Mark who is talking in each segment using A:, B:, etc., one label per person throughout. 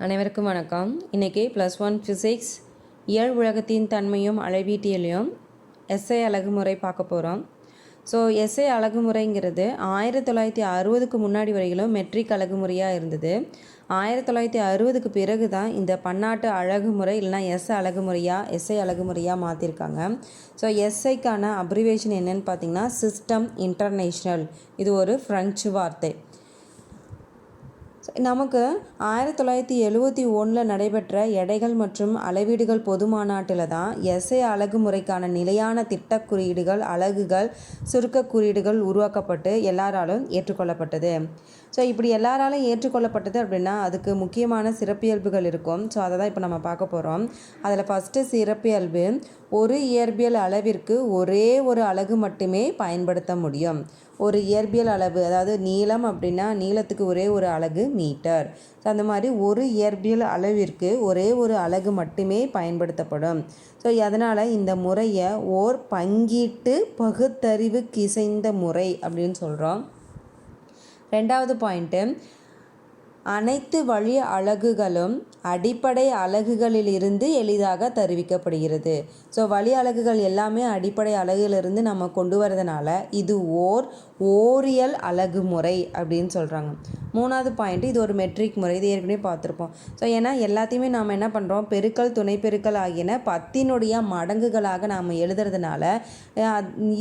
A: அனைவருக்கும் வணக்கம். இன்றைக்கி +1 ஃபிசிக்ஸ் இயல் உலகத்தின் தன்மையும் அளவீட்டியலையும் எஸ்ஐ அழகுமுறை பார்க்க போகிறோம். ஸோ எஸ்ஐ அழகுமுறைங்கிறது 1960க்கு முன்னாடி வரையிலும் மெட்ரிக் அழகுமுறையாக இருந்தது. 1960க்கு பிறகு தான் இந்த பன்னாட்டு அழகுமுறை இல்லைனா எஸ்ஐ அழகுமுறையாக மாற்றிருக்காங்க. ஸோ எஸ்ஐக்கான அப்ரிவேஷன் என்னன்னு பார்த்தீங்கன்னா சிஸ்டம் இன்டர்நேஷ்னல். இது ஒரு ஃப்ரெஞ்சு வார்த்தை. நமக்கு 1971 நடைபெற்ற எடைகள் மற்றும் அளவீடுகள் பொது மாநாட்டில் தான் எஸ்ஐ அழகுமுறைக்கான நிலையான திட்ட குறியீடுகள், அலகுகள், சுருக்க குறியீடுகள் உருவாக்கப்பட்டு எல்லாராலும் ஏற்றுக்கொள்ளப்பட்டது. ஸோ இப்படி எல்லாராலும் ஏற்றுக்கொள்ளப்பட்டது அப்படின்னா அதுக்கு முக்கியமான சிறப்பியல்புகள் இருக்கும். ஸோ அதை தான் இப்போ நம்ம பார்க்க போகிறோம். அதில் ஃபஸ்ட்டு சிறப்பியல்பு, ஒரு இயற்பியல் அளவிற்கு ஒரே ஒரு அலகு மட்டுமே பயன்படுத்த முடியும். ஒரு இயற்பியல் அளவு, அதாவது நீளம் அப்படின்னா நீளத்துக்கு ஒரே ஒரு அலகு மீட்டர். ஸோ அந்த மாதிரி ஒரு இயற்பியல் அளவிற்கு ஒரே ஒரு அலகு மட்டுமே பயன்படுத்தப்படும். ஸோ அதனால் இந்த முறையை ஓர் பங்கீட்டு பகுத்தறிவு கிசைந்த முறை அப்படின்னு சொல்கிறோம். ரெண்டாவது பாயிண்ட்டு, அனைத்து வழி அலகுகளும் அடிப்படை அலகுகளிலிருந்து எளிதாக தருவிக்கப்படுகிறது. ஸோ வழி அலகுகள் எல்லாமே அடிப்படை அலகுகளிலிருந்து நம்ம கொண்டு வரதுனால இது ஓரியல் அலகுமுறை அப்படின்னு சொல்கிறாங்க. மூணாவது பாயிண்ட், இது ஒரு மெட்ரிக் முறை. இது ஏற்கனவே பார்த்துருப்போம். ஸோ ஏன்னா எல்லாத்தையுமே நாம் என்ன பண்ணுறோம், பெருக்கல், துணை பெருக்கல் ஆகியன 10 மடங்குகளாக நாம் எழுதுறதுனால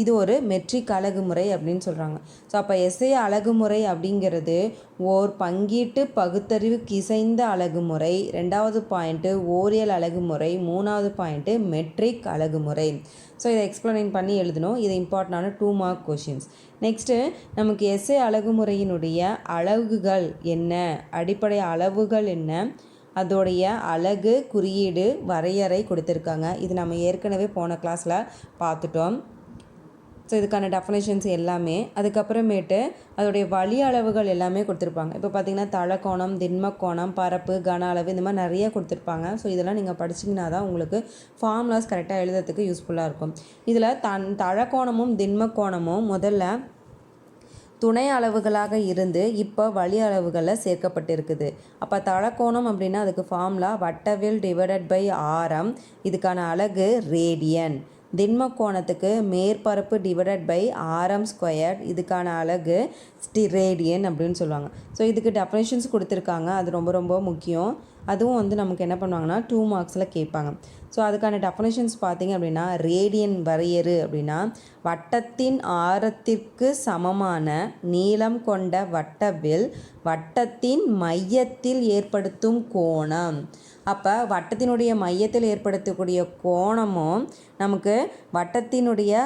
A: இது ஒரு மெட்ரிக் அலகுமுறை அப்படின்னு சொல்கிறாங்க. ஸோ அப்போ எஸ்ஐ அலகுமுறை அப்படிங்கிறது ஓர் பங்கீட்டு பகுத்தறிவு கிசைந்த அலகுமுறை. ரெண்டாவது பாயிண்ட்டு ஓரியல் அலகுமுறை. மூணாவது பாயிண்ட்டு மெட்ரிக் அலகுமுறை. ஸோ இதை எக்ஸ்பிளைன் பண்ணி எழுதணும். இது இம்பார்ட்டண்டான 2 மார்க் கொஷின்ஸ். நெக்ஸ்ட்டு நமக்கு எஸ்ஐ அலகுமுறையினுடைய அலகுகள் என்ன, அடிப்படை அளவுகள் என்ன, அதோடைய அலகு, குறியீடு, வரையறை கொடுத்துருக்காங்க. இது நம்ம ஏற்கனவே போன கிளாஸில் பார்த்துட்டோம். ஸோ இதுக்கான டெஃபினேஷன்ஸ் எல்லாமே, அதுக்கப்புறமேட்டு அதோடைய வழி அளவுகள் எல்லாமே கொடுத்துருப்பாங்க. இப்போ பார்த்திங்கன்னா தளக்கோணம், திண்மக்கோணம், பரப்பு, கன அளவு, இந்த மாதிரி நிறைய கொடுத்துருப்பாங்க. ஸோ இதெல்லாம் நீங்கள் படிச்சிங்கன்னா தான் உங்களுக்கு ஃபார்முலாஸ் கரெக்டாக எழுதுறதுக்கு யூஸ்ஃபுல்லாக இருக்கும். இதில் தளக்கோணமும் திண்மக்கோணமும் முதல்ல துணை அளவுகளாக இருந்து இப்போ வழி அளவுகளில் சேர்க்கப்பட்டிருக்குது. அப்போ தளக்கோணம் அப்படின்னா அதுக்கு ஃபார்முலா வட்டவில் டிவைடட் பை ஆரம். இதுக்கான அலகு ரேடியன். திண்மக்கோணத்துக்கு மேற்பரப்பு டிவைடட் பை ஆரம் ஸ்கொயர். இதுக்கான அலகு ஸ்டிரேடியன் அப்படின்னு சொல்லுவாங்க. ஸோ இதுக்கு டெஃபினேஷன்ஸ் கொடுத்துருக்காங்க. அது ரொம்ப ரொம்ப முக்கியம். அதுவும் நமக்கு என்ன பண்ணுவாங்கன்னா 2 மார்க்ஸில் கேட்பாங்க. ஸோ அதுக்கான டெஃபினேஷன்ஸ் பார்த்திங்க அப்படின்னா ரேடியன் வரையறு அப்படின்னா வட்டத்தின் ஆரத்திற்கு சமமான நீளம் கொண்ட வட்டவில் வட்டத்தின் மையத்தில் ஏற்படுத்தும் கோணம். அப்போ வட்டத்தினுடைய மையத்தில் ஏற்படுத்தக்கூடிய கோணமும் நமக்கு வட்டத்தினுடைய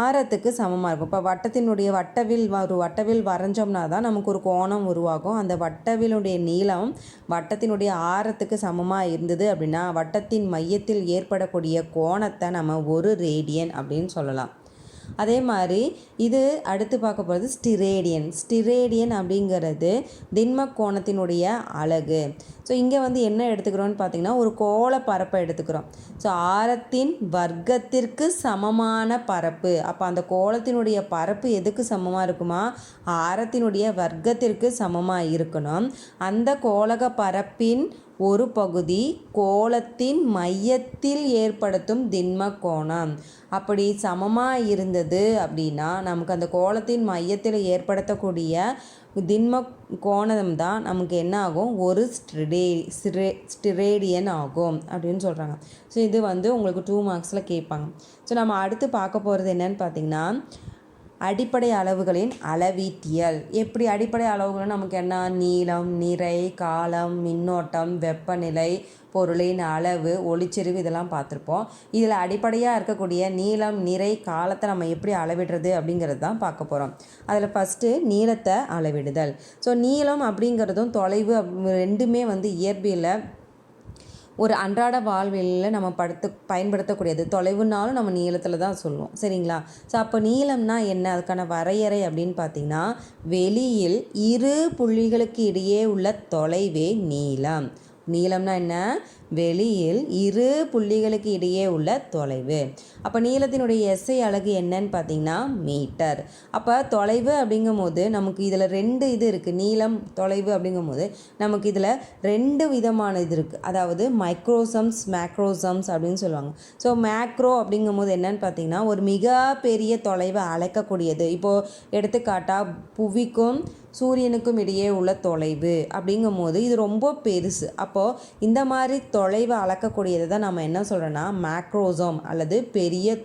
A: ஆரத்துக்கு சமமாக இருக்கும். இப்போ வட்டத்தினுடைய வட்டவில் வரைஞ்சோம்னா தான் நமக்கு ஒரு கோணம் உருவாகும். அந்த வட்டவிலுடைய நீளம் வட்டத்தினுடைய ஆரத்துக்கு சமமாக இருந்தது அப்படின்னா வட்டத்தின் மையத்தில் ஏற்படக்கூடிய கோணத்தை நம்ம ஒரு ரேடியன் அப்படின்னு சொல்லலாம். அதே மாதிரி இது அடுத்து பார்க்க போகிறது ஸ்டிரேடியன் அப்படிங்கிறது திண்ம கோணத்தினுடைய அலகு. ஸோ இங்கே என்ன எடுத்துக்கிறோன்னு பார்த்தீங்கன்னா ஒரு கோள பரப்பை எடுத்துக்கிறோம். ஸோ ஆரத்தின் வர்க்கத்திற்கு சமமான பரப்பு. அப்போ அந்த கோளத்தினுடைய பரப்பு எதுக்கு சமமாக இருக்குமா, ஆரத்தினுடைய வர்க்கத்திற்கு சமமாக இருக்கணும். அந்த கோளக பரப்பின் ஒரு பகுதி கோளத்தின் மையத்தில் ஏற்படுத்தும் திண்ம கோணம். அப்படி சமமாக இருந்தது அப்படின்னா நமக்கு அந்த கோளத்தின் மையத்தில் ஏற்படுத்தக்கூடிய திண்ம கோணம் தான் நமக்கு என்ன ஆகும், ஒரு ஸ்டிரேடியன் ஆகும் அப்படின்னு சொல்கிறாங்க. ஸோ இது உங்களுக்கு 2 மார்க்ஸில் கேட்பாங்க. ஸோ நம்ம அடுத்து பார்க்க போகிறது என்னன்னு பார்த்திங்கன்னா அடிப்படை அளவுகளின் அளவீட்டியல். எப்படி அடிப்படை அளவுகள் நமக்கு என்ன, நீளம், நிறை, காலம், மின்னோட்டம், வெப்பநிலை, பொருளின் அளவு, ஒளிச்செறிவு, இதெல்லாம் பார்த்துருப்போம். இதில் அடிப்படையாக இருக்கக்கூடிய நீளம், நிறை, காலத்தை நம்ம எப்படி அளவிடுறது அப்படிங்கிறது தான் பார்க்க போகிறோம். அதில் ஃபஸ்ட்டு நீளத்தை அளவிடுதல். ஸோ நீளம் அப்படிங்கிறதும் தொலைவு ரெண்டுமே இயற்பியலில் ஒரு அன்றாட வாழ்வியலில் நம்ம பயன்படுத்தக்கூடியது. தொலைவுனாலும் நம்ம நீளத்தில் தான் சொல்லுவோம், சரிங்களா? ஸோ அப்போ நீளம்னா என்ன, அதுக்கான வரையறை அப்படின்னு பார்த்திங்கன்னா வெளியில் இரு புள்ளிகளுக்கு இடையே உள்ள தொலைவே நீளம். நீளம்னா என்ன, வெளியில் இரு புள்ளிகளுக்கு இடையே உள்ள தொலைவு. அப்போ நீளத்தினுடைய எஸ்ஐ அலகு என்னன்னு பார்த்தீங்கன்னா மீட்டர். அப்போ தொலைவு அப்படிங்கும் போது நமக்கு இதில் 2 இது இருக்குது. நீளம் தொலைவு அப்படிங்கும் போது நமக்கு இதில் 2 விதமான இது இருக்குது. அதாவது மைக்ரோசம்ஸ் மேக்ரோசம்ஸ் அப்படின்னு சொல்லுவாங்க. ஸோ மேக்ரோ அப்படிங்கும் போது என்னன்னு பார்த்தீங்கன்னா ஒரு மிகப்பெரிய தொலைவை அழைக்கக்கூடியது. இப்போது எடுத்துக்காட்டாக புவிக்கும் சூரியனுக்கும் இடையே உள்ள தொலைவு அப்படிங்கும் போது இது ரொம்ப பெருசு. அப்போது இந்த மாதிரி தொலைவை அளக்கக்கூடியதை தான் நம்ம என்ன சொல்கிறோன்னா மேக்ரோசோம் அல்லது பெரிய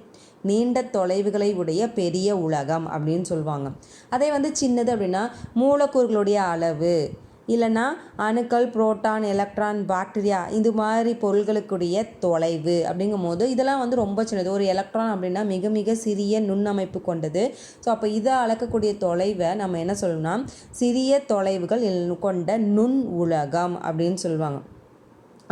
A: நீண்ட தொலைவுகளை உடைய பெரிய உலகம் அப்படின்னு சொல்லுவாங்க. அதே சின்னது அப்படின்னா மூலக்கூறுகளுடைய அளவு, இல்லைன்னா அணுக்கள், புரோட்டான், எலக்ட்ரான், பாக்டீரியா இது மாதிரி பொருள்களுக்குடைய தொலைவு அப்படிங்கும் போது இதெல்லாம் ரொம்ப சின்னது. ஒரு எலக்ட்ரான் அப்படின்னா மிக மிக சிறிய நுண்ணமைப்பு கொண்டது. ஸோ அப்போ இதை அளக்கக்கூடிய தொலைவை நம்ம என்ன சொல்லணும்னா சிறிய தொலைவுகள் கொண்ட நுண் உலகம் அப்படின்னு சொல்லுவாங்க.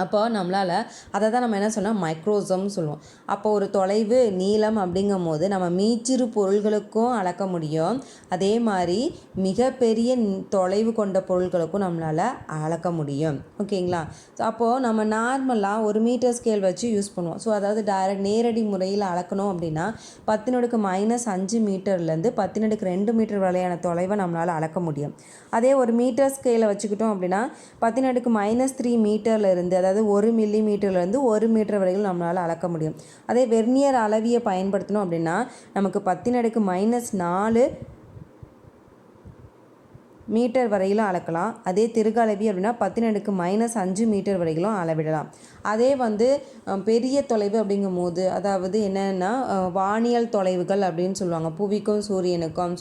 A: அப்போ நம்மளால் அதை தான் நம்ம என்ன சொன்னால் மைக்ரோசம்னு சொல்லுவோம். அப்போ ஒரு தொலைவு நீளம் அப்படிங்கும் போது நம்ம மீச்சிறு பொருள்களுக்கும் அளக்க முடியும். அதே மாதிரி மிகப்பெரிய தொலைவு கொண்ட பொருள்களுக்கும் நம்மளால் அளக்க முடியும். ஓகேங்களா? ஸோ அப்போது நம்ம நார்மலாக ஒரு மீட்டர் ஸ்கேல் வச்சு யூஸ் பண்ணுவோம். ஸோ அதாவது நேரடி முறையில் அளக்கணும் அப்படின்னா 10⁻⁵ மீட்டர்லேருந்து 10⁻²2 மீட்டர் வரையான தொலைவை நம்மளால் அளக்க முடியும். அதே ஒரு மீட்டர் ஸ்கேலை வச்சுக்கிட்டோம் அப்படின்னா 10⁻³ மீட்டர்லேருந்து, அதாவது 1 மில்லிமீட்டர்லேருந்து 1 மீட்டர் வரைக்கும் நம்மளால் அளக்க முடியும். அதே வெர்னியர் அளவியை பயன்படுத்தணும் அப்படின்னா நமக்கு 10⁻⁴ மீட்டர் வரையிலும் அளக்கலாம். அதே திருகு அளவி அப்படின்னா 10⁻⁵ மீட்டர் வரையிலும் அளவிடலாம். அதே பெரிய தொலைவு அப்படிங்கும் போது அதாவது என்னென்னா வானியல் தொலைவுகள் அப்படின்னு சொல்லுவாங்க. புவிக்கும் சூரியனுக்கும்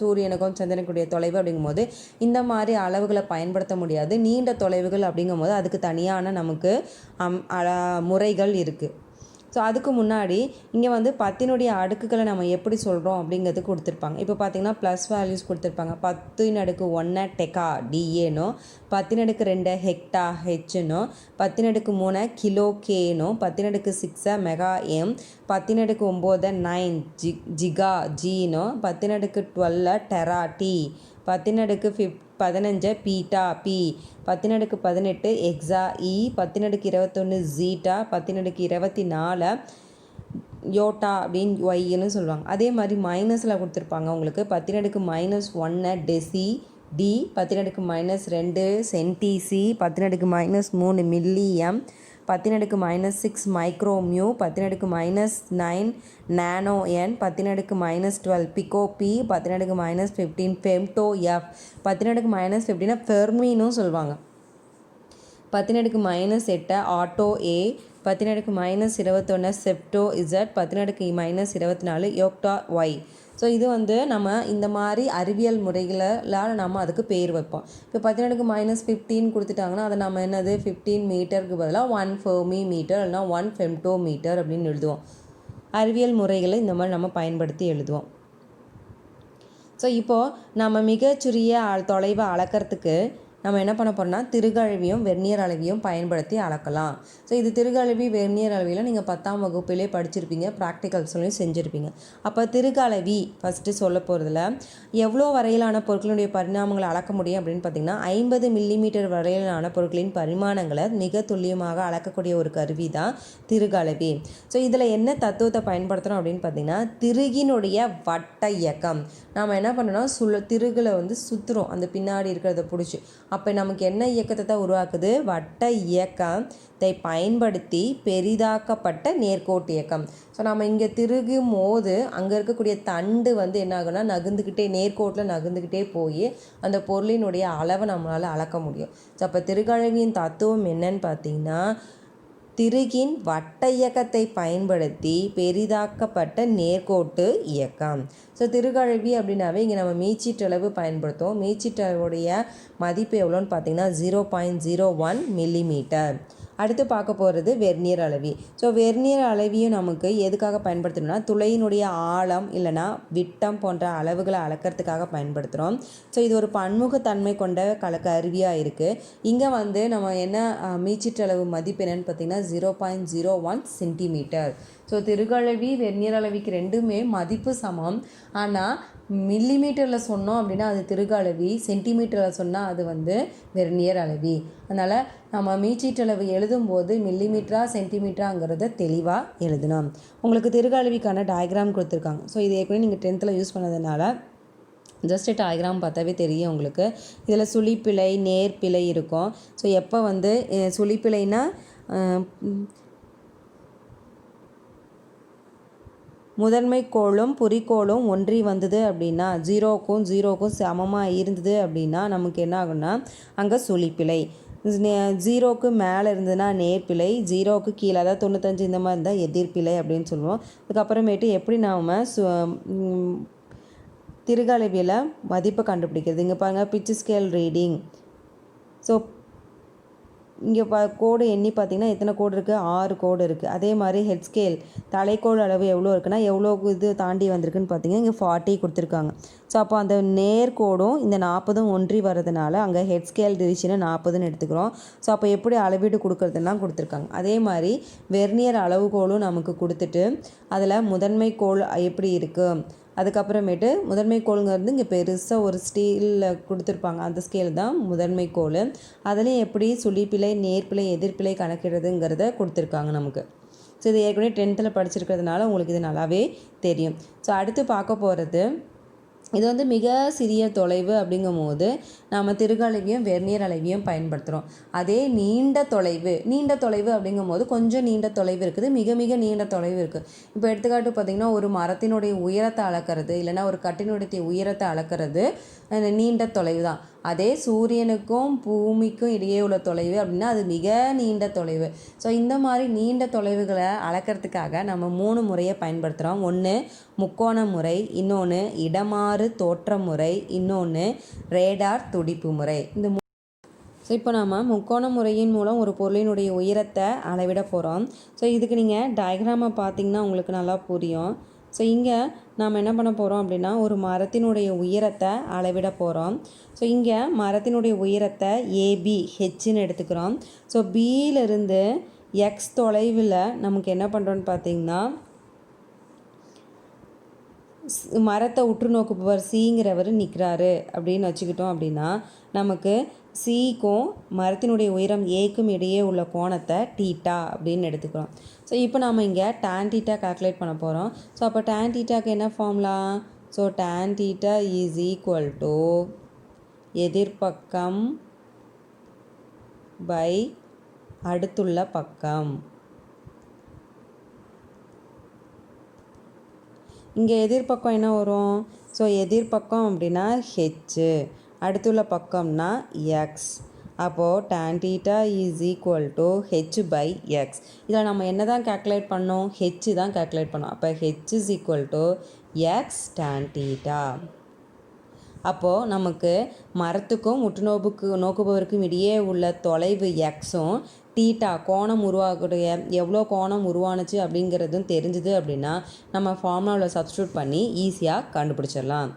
A: சந்திரனுக்குடைய தொலைவு அப்படிங்கும்போது இந்த மாதிரி அளவுகளை பயன்படுத்த முடியாது. நீண்ட தொலைவுகள் அப்படிங்கும் போது அதுக்கு தனியான நமக்கு முறைகள் இருக்குது. ஸோ அதுக்கு முன்னாடி இங்கே 10னுடைய அடுக்குகளை நம்ம எப்படி சொல்கிறோம் அப்படிங்கிறது கொடுத்துருப்பாங்க. இப்போ பார்த்திங்கன்னா ப்ளஸ் வேல்யூஸ் கொடுத்துருப்பாங்க. 10⁻1 டெக்கா டிஏனோ, 10⁻2 ஹெக்டா ஹெச்னோ, 10⁻3 கிலோ கேனோ, 10⁻6 மெகா எம், 10⁻9 9 ஜிகா ஜீனோ, 10⁻12 tera T, 10⁻15 peta P, 10⁻18 exa E, 10⁻21 zetta, 10⁻24 yotta அப்படின்னு ஒய்ன்னு சொல்லுவாங்க. அதே மாதிரி மைனஸில் கொடுத்துருப்பாங்க உங்களுக்கு. 10⁻−1 deci D, 10⁻−2 centi C, 10⁻−3 milli M, 10⁻−6 micro mu, 10⁻−9 nano N, 10⁻−12 pico P, 10⁻−15 femto F, 10⁻−15 ஃபெர்மின்னு சொல்லுவாங்க, 10⁻−8 atto A, 10⁻−21 zepto Z, 10⁻−24 yocto Y. So இது நம்ம இந்த மாதிரி அறிவியல் முறைகளால் நம்ம அதுக்கு பேர் வைப்போம். இப்போ 10⁻−15 கொடுத்துட்டாங்கன்னா அதை நம்ம என்னது 15 மீட்டருக்கு பதிலாக 1 ஃபெர்மி மீட்டர் இல்லைனா 1 ஃபெம்டோ மீட்டர் அப்படின்னு எழுதுவோம். அறிவியல் முறைகளை இந்த மாதிரி நம்ம பயன்படுத்தி எழுதுவோம். ஸோ இப்போது நம்ம மிகச்சிறிய தொலைவை அளக்கிறதுக்கு நம்ம என்ன பண்ண போகிறோம்னா திருகு அளவியும் வெர்னியர் அளவியும் பயன்படுத்தி அளக்கலாம். ஸோ இது திருகு அளவி வெர்னியர் அளவியில் நீங்கள் 10ஆம் வகுப்பிலே படிச்சிருப்பீங்க, ப்ராக்டிகல்ஸ்லையும் செஞ்சுருப்பீங்க. அப்போ திருகு அளவி ஃபஸ்ட்டு சொல்ல போகிறதுல எவ்வளோ வரையிலான பொருட்களுடைய பரிமாணங்களை அளக்க முடியும் அப்படின்னு பார்த்திங்கன்னா 50 மில்லிமீட்டர் வரையிலான பொருட்களின் பரிமாணங்களை மிக துல்லியமாக அளக்கக்கூடிய ஒரு கருவி தான் திருகு அளவி. ஸோ இதில் என்ன தத்துவத்தை பயன்படுத்துகிறோம் அப்படின்னு பார்த்திங்கன்னா திருகினுடைய வட்ட இயக்கம். நாம் என்ன பண்ணோன்னா திருகுல சுற்றுறோம், அந்த பின்னாடி இருக்கிறத பிடிச்சி. அப்போ நமக்கு என்ன இயக்கத்தை தான் உருவாக்குது? வட்ட இயக்கத்தை பயன்படுத்தி பெரிதாக்கப்பட்ட நேர்கோட்டு இயக்கம். ஸோ நம்ம இங்கே திருகும் போது அங்கே இருக்கக்கூடிய தண்டு என்ன ஆகுனா நகர்ந்துக்கிட்டே நேர்கோட்டில் நகர்ந்துக்கிட்டே போய் அந்த பொருளினுடைய அளவை நம்மளால் அளக்க முடியும். ஸோ அப்போ திருகஅளவியின் தத்துவம் என்னன்னு பார்த்தீங்கன்னா திருகின் வட்ட இயக்கத்தை பயன்படுத்தி பெரிதாக்கப்பட்ட நேர்கோட்டு இயக்கம். ஸோ திருகழவி அப்படின்னாவே இங்கே நம்ம மீச்சீட்டளவு பயன்படுத்துவோம். மீச்சீட்டளவுடைய மதிப்பு எவ்வளோன்னு பார்த்தீங்கன்னா 0.01 மில்லிமீட்டர். அடுத்து பார்க்க போகிறது வெர்னியர் அளவி. ஸோ வெர்னியர் அளவியும் நமக்கு எதுக்காக பயன்படுத்தணும்னா துளையினுடைய ஆழம் இல்லைனா விட்டம் போன்ற அளவுகளை அளக்கிறதுக்காக பயன்படுத்துகிறோம். ஸோ இது ஒரு பன்முகத்தன்மை கொண்ட கருவியாக இருக்குது. இங்கே நம்ம என்ன மீச்சீட்டளவு மதிப்பு என்னன்னு பார்த்தீங்கன்னா 0.01 சென்டிமீட்டர். ஸோ திருகஅளவி வெர்னியர் அளவிக்கு ரெண்டுமே மதிப்பு சமம். ஆனால் மில்லிமீட்டரில் சொன்னோம் அப்படின்னா அது திருகஅளவி, சென்டிமீட்டரில் சொன்னால் அது வெர்னியர் அளவி. அதனால் நம்ம மீச்சீட்டளவு எழுதும்போது மில்லிமீட்டரா சென்டிமீட்டராங்கிறத தெளிவாக எழுதணும். உங்களுக்கு திருகஅளவிக்கான டயக்ராம் கொடுத்துருக்காங்க. ஸோ இது ஏற்கனவே நீங்கள் 10th யூஸ் பண்ணதுனால ஜஸ்ட் டயக்ராம் பார்த்தாவே தெரியும் உங்களுக்கு. இதில் சுழிப்பிழை நேர்பிழை இருக்கும். ஸோ எப்போ சுழிப்பிழைனா முதன்மை கோளும் குறிக்கோளும் ஒன்றி வந்தது அப்படின்னா, 0க்கும் சமமாக இருந்தது அப்படின்னா நமக்கு என்ன ஆகும்னா அங்கே சுழிப்பிழை. 0க்கு மேலே இருந்ததுன்னா நேர்பிழை, 0க்கு கீழே அதாவது 95 இந்த மாதிரி இருந்தால் எதிர்பிழை அப்படின்னு சொல்லுவோம். அதுக்கப்புறமேட்டு எப்படி நாம் திருகஅளவியில் மதிப்பை கண்டுபிடிக்கிறது. இங்கே பாருங்கள், பிட்ச் ஸ்கேல் ரீடிங். ஸோ இங்கே கோடு எண்ணி பார்த்திங்கன்னா எத்தனை கோடு இருக்குது? 6 கோடு இருக்குது. அதே மாதிரி ஹெட் ஸ்கேல் தலைக்கோடு அளவு எவ்வளோ இருக்குன்னா எவ்வளோ இது தாண்டி வந்திருக்குன்னு பார்த்தீங்கன்னா இங்கே 40 கொடுத்துருக்காங்க. ஸோ அப்போ அந்த நேர்கோடும் இந்த 40ம் ஒன்றி வர்றதுனால அங்கே ஹெட் ஸ்கேல் டிவிஷனை 40ன்னு எடுத்துக்கிறோம். ஸோ அப்போ எப்படி அளவீடு கொடுக்குறதுலாம் கொடுத்துருக்காங்க. அதே மாதிரி வெர்னியர் அளவுகோலும் நமக்கு கொடுத்துட்டு அதில் முதன்மை கோள் எப்படி இருக்குது, அதுக்கப்புறமேட்டு முதன்மை கோளுங்கிறது இங்கே பெருசாக ஒரு ஸ்டீலில் கொடுத்துருப்பாங்க. அந்த ஸ்கேல் தான் முதன்மை கோள். அதுலேயும் எப்படி சுழிப்பிழை நேர்பிழை எதிர்பிழை கணக்கிடுறதுங்கிறத கொடுத்துருக்காங்க நமக்கு. ஸோ இது ஏற்கனவே 10th படிச்சிருக்கிறதுனால உங்களுக்கு இது நல்லாவே தெரியும். ஸோ அடுத்து பார்க்க போகிறது இது மிக சிறிய தொலைவு அப்படிங்கும் போது நம்ம திருகஅளவியும் வெர்னியர் அளவியும் பயன்படுத்துகிறோம். அதே நீண்ட தொலைவு அப்படிங்கும் போது கொஞ்சம் நீண்ட தொலைவு இருக்குது, மிக மிக நீண்ட தொலைவு இருக்குது. இப்போ எடுத்துக்காட்டு பார்த்திங்கன்னா ஒரு மரத்தினுடைய உயரத்தை அளக்கிறது இல்லைனா ஒரு கட்டினுடைய உயரத்தை அளக்கிறது நீண்ட தொலைவு தான். அதே சூரியனுக்கும் பூமிக்கும் இடையே உள்ள தொலைவு அப்படின்னா அது மிக நீண்ட தொலைவு. ஸோ இந்த மாதிரி நீண்ட தொலைவுகளை அளக்கிறதுக்காக நம்ம 3 முறையை பயன்படுத்துகிறோம். ஒன்று முக்கோண முறை, இன்னொன்று இடமாறு தோற்ற முறை, இன்னொன்று ரேடார் துடிப்பு முறை. ஸோ இப்போ நம்ம முக்கோண முறையின் மூலம் ஒரு பொருளினுடைய உயரத்தை அளவிட போகிறோம். ஸோ இதுக்கு நீங்கள் டயக்ராமை பார்த்திங்கன்னா உங்களுக்கு நல்லா புரியும். ஸோ இங்கே நாம் என்ன பண்ண போகிறோம் அப்படின்னா ஒரு மரத்தினுடைய உயரத்தை அளவிட போகிறோம். ஸோ இங்கே மரத்தினுடைய உயரத்தை ஏபி ஹெச்ன்னு எடுத்துக்கிறோம். ஸோ பியிலிருந்து எக்ஸ் தொலைவில் நமக்கு என்ன பண்ணுறோன்னு பார்த்திங்கன்னா மரத்தை உற்று நோக்குபவர் சிங்கிறவர் நிற்கிறாரு அப்படின்னு வச்சுக்கிட்டோம் அப்படின்னா நமக்கு சிக்கும் மரத்தினுடைய உயரம் ஏக்கும் இடையே உள்ள கோணத்தை டீட்டா அப்படின்னு எடுத்துக்கிறோம். ஸோ இப்போ நம்ம இங்கே tan தீட்டா கால்குலேட் பண்ண போகிறோம். ஸோ அப்போ tan தீட்டாக்கு என்ன formula? So tan theta is equal to எதிர்பக்கம் பை அடுத்துள்ள பக்கம். இங்கே எதிர்பக்கம் என்ன வரும்? ஸோ எதிர்பக்கம் அப்படின்னா ஹெச்சு, அடுத்துள்ள பக்கம்னா எக்ஸ். அப்போது tan theta is equal to H by X. இதில் நம்ம என்ன தான் கேல்குலேட் பண்ணோம்? ஹெச்சு தான் கேல்குலேட் பண்ணோம். அப்போ H is equal to X tan theta. அப்போது நமக்கு மரத்துக்கும் நோக்குபவருக்கும் இடையே உள்ள தொலைவு எக்ஸும் தீட்டா கோணம் உருவாகக்கூடிய எவ்வளோ கோணம் உருவானுச்சு அப்படிங்கிறதும் தெரிஞ்சுது அப்படின்னா நம்ம ஃபார்முலாவில் சப்ஸ்டியூட் பண்ணி ஈஸியாக கண்டுபிடிச்சிடலாம்.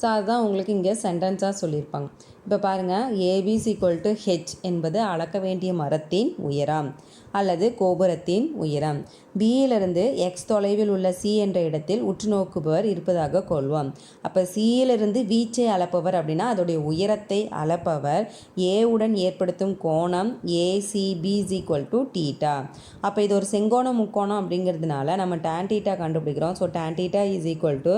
A: ஸோ அதுதான் உங்களுக்கு இங்கே சென்டென்ஸாக சொல்லியிருப்பாங்க. இப்போ பாருங்கள், ஏபிஸ் ஈக்குவல் டு ஹெச் என்பது அளக்க வேண்டிய மரத்தின் உயரம் அல்லது கோபுரத்தின் உயரம். பியிலிருந்து எக்ஸ் தொலைவில் உள்ள சி என்ற இடத்தில் உற்று நோக்குபவர் இருப்பதாக கொள்வோம். அப்போ சியிலிருந்து வீச்சை அளப்பவர் அப்படின்னா அதோடைய உயரத்தை அளப்பவர் ஏவுடன் ஏற்படுத்தும் கோணம் ACP is equal to theta. அப்போ இது ஒரு செங்கோணம் முக்கோணம் அப்படிங்கிறதுனால நம்ம tan தீட்டா கண்டுபிடிக்கிறோம். So tan theta is equal to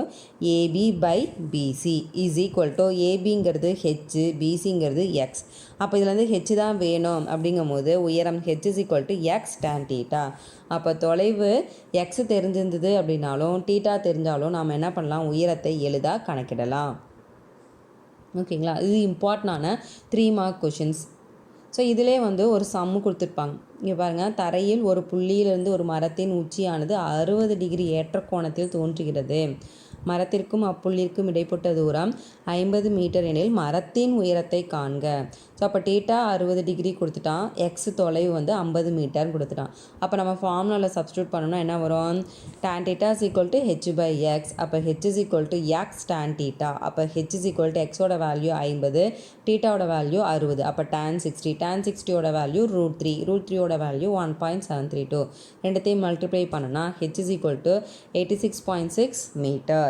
A: AB by BC is equal to ஏபிங்கிறது ஹெச், பிசிங்கிறது எக்ஸ். அப்போ இதில் ஹெச் தான் வேணும் அப்படிங்கும் போது உயரம் H is equal to X tan theta. அப்போ தொலைவு எக்ஸ் தெரிஞ்சிருந்தது அப்படின்னாலும் டீட்டா தெரிஞ்சாலும் நாம் என்ன பண்ணலாம்? உயரத்தை எளிதாக கணக்கிடலாம். ஓகேங்களா? இது இம்பார்ட்டண்டான 3 மார்க் கொஷின்ஸ். ஸோ இதிலே ஒரு சம்மு கொடுத்துருப்பாங்க. இங்கே பாருங்கள், தரையில் ஒரு புள்ளியிலிருந்து ஒரு மரத்தின் உச்சியானது 60 டிகிரி ஏற்ற கோணத்தில் தோன்றுகிறது. மரத்திற்கும் அப்புள்ளிற்கும் இடைப்பட்ட தூரம் 50 மீட்டர் எனில் மரத்தின் உயரத்தை காண்க. ஸோ அப்போ டீட்டா 60 டிகிரி கொடுத்துட்டான், எக்ஸ் தொலைவு வந்து 50 மீட்டர்னு கொடுத்துட்டான். அப்போ நம்ம ஃபார்முலாவில் சப்ஸ்டியூட் பண்ணோம்னா என்ன வரும்? tan theta is equal to h/x. அப்போ h is equal to x tan theta. அப்போ h is equal to x ஓட வேல்யூ 50, தீட்டாவோட வேல்யூ 60. அப்போ tan 60, tan 60 ஓட வேல்யூ √3, √3 ஓட வேல்யூ 1.732. ரெண்டுத்தையும் மல்டிப்ளை பண்ணனா h is equal to 86.6 metre.